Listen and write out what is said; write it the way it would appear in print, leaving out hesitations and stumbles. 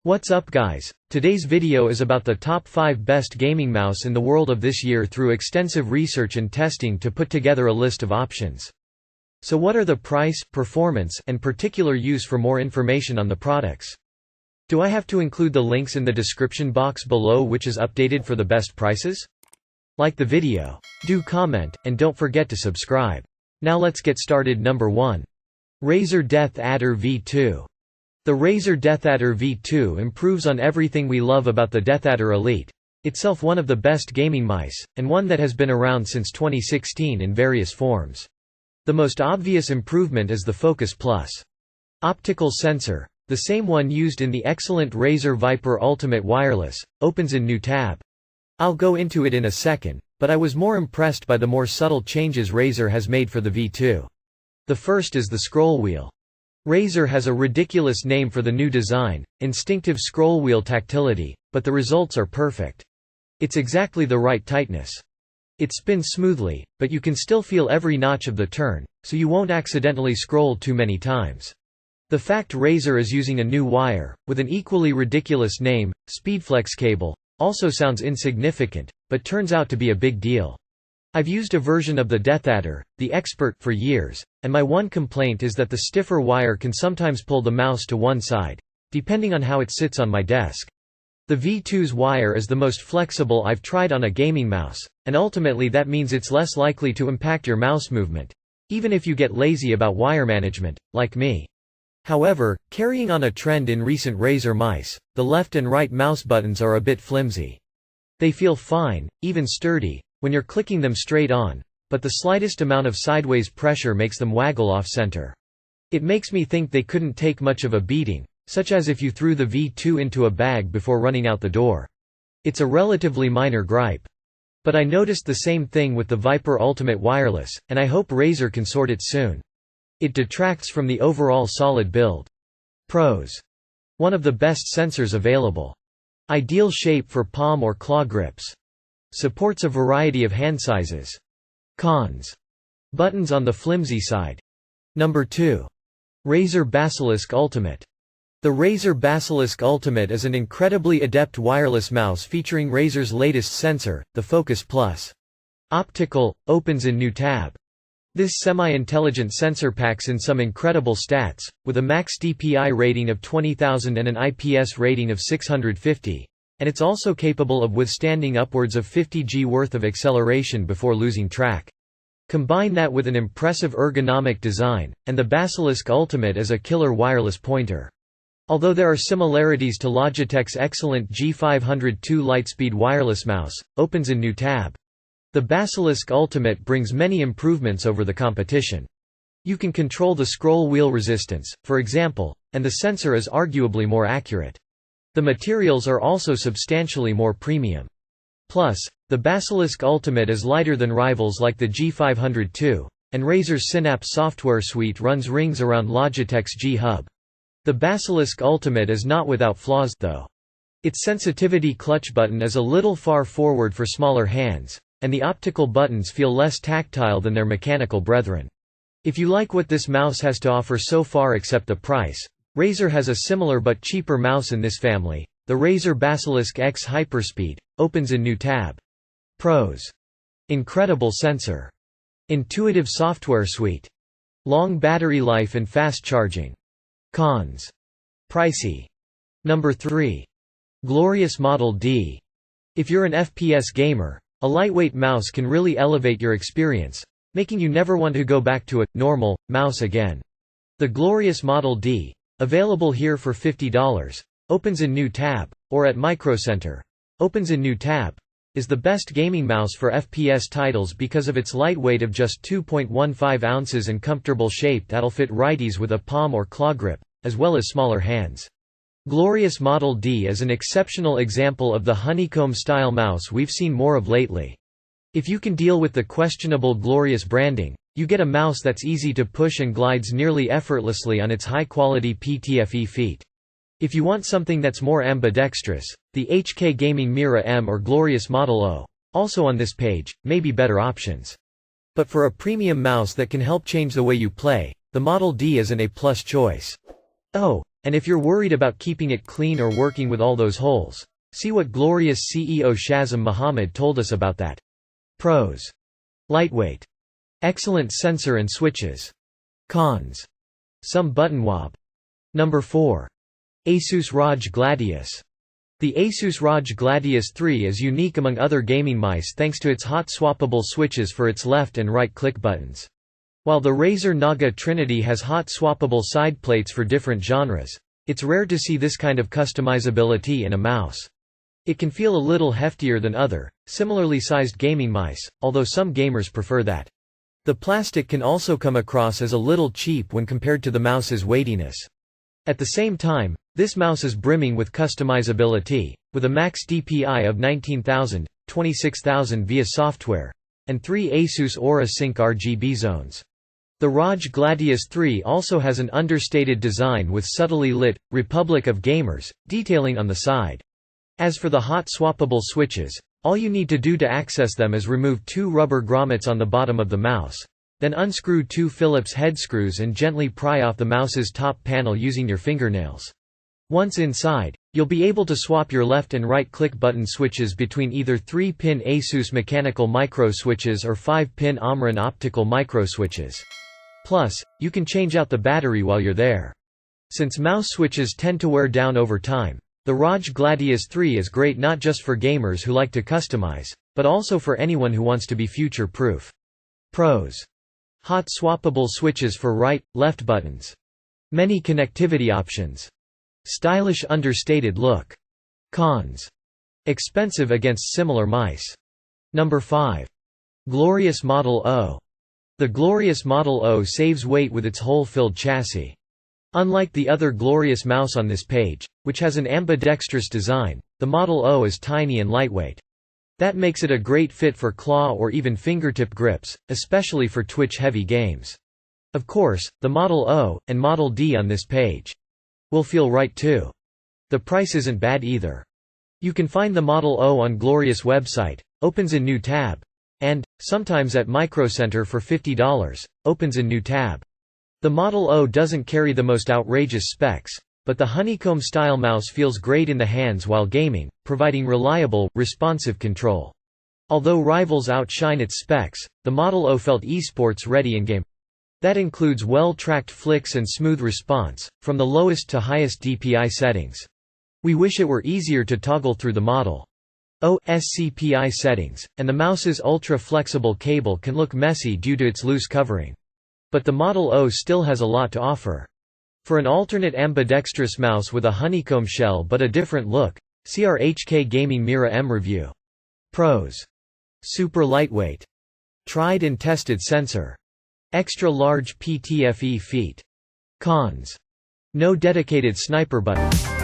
What's up guys, today's video is about the top 5 best gaming mouse in the world of this year through extensive research and testing to put together a list of options. So what are the price, performance, and particular use? For more information on the products, do I have to include the links in the description box below which is updated for the best prices? Like the video, do comment, and don't forget to subscribe. Now let's get started. Number 1. Razer DeathAdder V2. The Razer DeathAdder V2 improves on everything we love about the DeathAdder Elite, itself one of the best gaming mice, and one that has been around since 2016 in various forms. The most obvious improvement is the Focus Plus optical sensor, the same one used in the excellent Razer Viper Ultimate Wireless, opens in new tab. I'll go into it in a second, but I was more impressed by the more subtle changes Razer has made for the V2. The first is the scroll wheel. Razer has a ridiculous name for the new design, instinctive scroll wheel tactility, but the results are perfect. It's exactly the right tightness. It spins smoothly, but you can still feel every notch of the turn, so you won't accidentally scroll too many times. The fact Razer is using a new wire, with an equally ridiculous name, SpeedFlex cable, also sounds insignificant, but turns out to be a big deal. I've used a version of the DeathAdder, the Expert, for years, and my one complaint is that the stiffer wire can sometimes pull the mouse to one side, depending on how it sits on my desk. The V2's wire is the most flexible I've tried on a gaming mouse, and ultimately that means it's less likely to impact your mouse movement, even if you get lazy about wire management, like me. However, carrying on a trend in recent Razer mice, the left and right mouse buttons are a bit flimsy. They feel fine, even sturdy, when you're clicking them straight on, but the slightest amount of sideways pressure makes them waggle off-center. It makes me think they couldn't take much of a beating, such as if you threw the V2 into a bag before running out the door. It's a relatively minor gripe. But I noticed the same thing with the Viper Ultimate Wireless, and I hope Razer can sort it soon. It detracts from the overall solid build. Pros. One of the best sensors available. Ideal shape for palm or claw grips. Supports a variety of hand sizes. Cons. Buttons on the flimsy side. Number 2. Razer Basilisk Ultimate. The Razer Basilisk Ultimate is an incredibly adept wireless mouse featuring Razer's latest sensor, the Focus Plus optical, opens in new tab. This semi-intelligent sensor packs in some incredible stats, with a max DPI rating of 20,000 and an IPS rating of 650, and it's also capable of withstanding upwards of 50 G worth of acceleration before losing track. Combine that with an impressive ergonomic design, and the Basilisk Ultimate is a killer wireless pointer. Although there are similarities to Logitech's excellent G502 Lightspeed wireless mouse, opens in new tab. The Basilisk Ultimate brings many improvements over the competition. You can control the scroll wheel resistance, for example, and the sensor is arguably more accurate. The materials are also substantially more premium. Plus, the Basilisk Ultimate is lighter than rivals like the G502, and Razer's Synapse software suite runs rings around Logitech's G-Hub. The Basilisk Ultimate is not without flaws, though. Its sensitivity clutch button is a little far forward for smaller hands, and the optical buttons feel less tactile than their mechanical brethren. If you like what this mouse has to offer so far except the price, Razer has a similar but cheaper mouse in this family, the Razer Basilisk X Hyperspeed, opens in new tab. Pros. Incredible sensor. Intuitive software suite. Long battery life and fast charging. Cons. Pricey. Number 3. Glorious Model D. If you're an FPS gamer, a lightweight mouse can really elevate your experience, making you never want to go back to a normal mouse again. The Glorious Model D, available here for $50, opens in new tab, or at Micro Center, opens in new tab, is the best gaming mouse for FPS titles because of its lightweight of just 2.15 ounces and comfortable shape that'll fit righties with a palm or claw grip, as well as smaller hands. Glorious Model D is an exceptional example of the honeycomb-style mouse we've seen more of lately. If you can deal with the questionable Glorious branding, you get a mouse that's easy to push and glides nearly effortlessly on its high-quality PTFE feet. If you want something that's more ambidextrous, the HK Gaming Mira M or Glorious Model O, also on this page, may be better options. But for a premium mouse that can help change the way you play, the Model D is an A+ choice. Oh, And if you're worried about keeping it clean or working with all those holes, see what Glorious CEO Shazam Muhammad told us about that. Pros: lightweight. Excellent sensor and switches. Cons: some button wob. Number 4. Asus ROG Gladius. The Asus ROG Gladius 3 is unique among other gaming mice thanks to its hot swappable switches for its left and right click buttons. While the Razer Naga Trinity has hot swappable side plates for different genres, it's rare to see this kind of customizability in a mouse. It can feel a little heftier than other, similarly sized gaming mice, although some gamers prefer that. The plastic can also come across as a little cheap when compared to the mouse's weightiness. At the same time, this mouse is brimming with customizability, with a max DPI of 19,000, 26,000 via software, and 3 Asus Aura Sync RGB zones. The ROG Gladius 3 also has an understated design with subtly lit Republic of Gamers detailing on the side. As for the hot swappable switches, all you need to do to access them is remove 2 rubber grommets on the bottom of the mouse, then unscrew 2 Phillips head screws and gently pry off the mouse's top panel using your fingernails. Once inside, you'll be able to swap your left and right click button switches between either 3-pin Asus mechanical micro switches or 5-pin Omron optical micro switches. Plus, you can change out the battery while you're there. Since mouse switches tend to wear down over time, the ROG Gladius 3 is great not just for gamers who like to customize, but also for anyone who wants to be future-proof. Pros: hot swappable switches for right, left buttons. Many connectivity options. Stylish understated look. Cons: expensive against similar mice. Number 5. Glorious Model O. The Glorious Model O saves weight with its hole-filled chassis. Unlike the other Glorious mouse on this page, which has an ambidextrous design, the Model O is tiny and lightweight. That makes it a great fit for claw or even fingertip grips, especially for twitch-heavy games. Of course, the Model O, and Model D on this page, will feel right too. The price isn't bad either. You can find the Model O on Glorious website, opens in new tab, and, sometimes at Micro Center for $50, opens in new tab. The Model O doesn't carry the most outrageous specs, but the honeycomb-style mouse feels great in the hands while gaming, providing reliable, responsive control. Although rivals outshine its specs, the Model O felt esports ready in-game. That includes well-tracked flicks and smooth response, from the lowest to highest DPI settings. We wish it were easier to toggle through the Model O's CPI settings, and the mouse's ultra-flexible cable can look messy due to its loose covering. But the Model O still has a lot to offer. For an alternate ambidextrous mouse with a honeycomb shell but a different look, see our HK Gaming Mira M review. Pros: super lightweight. Tried and tested sensor. Extra large PTFE feet. Cons: no dedicated sniper button.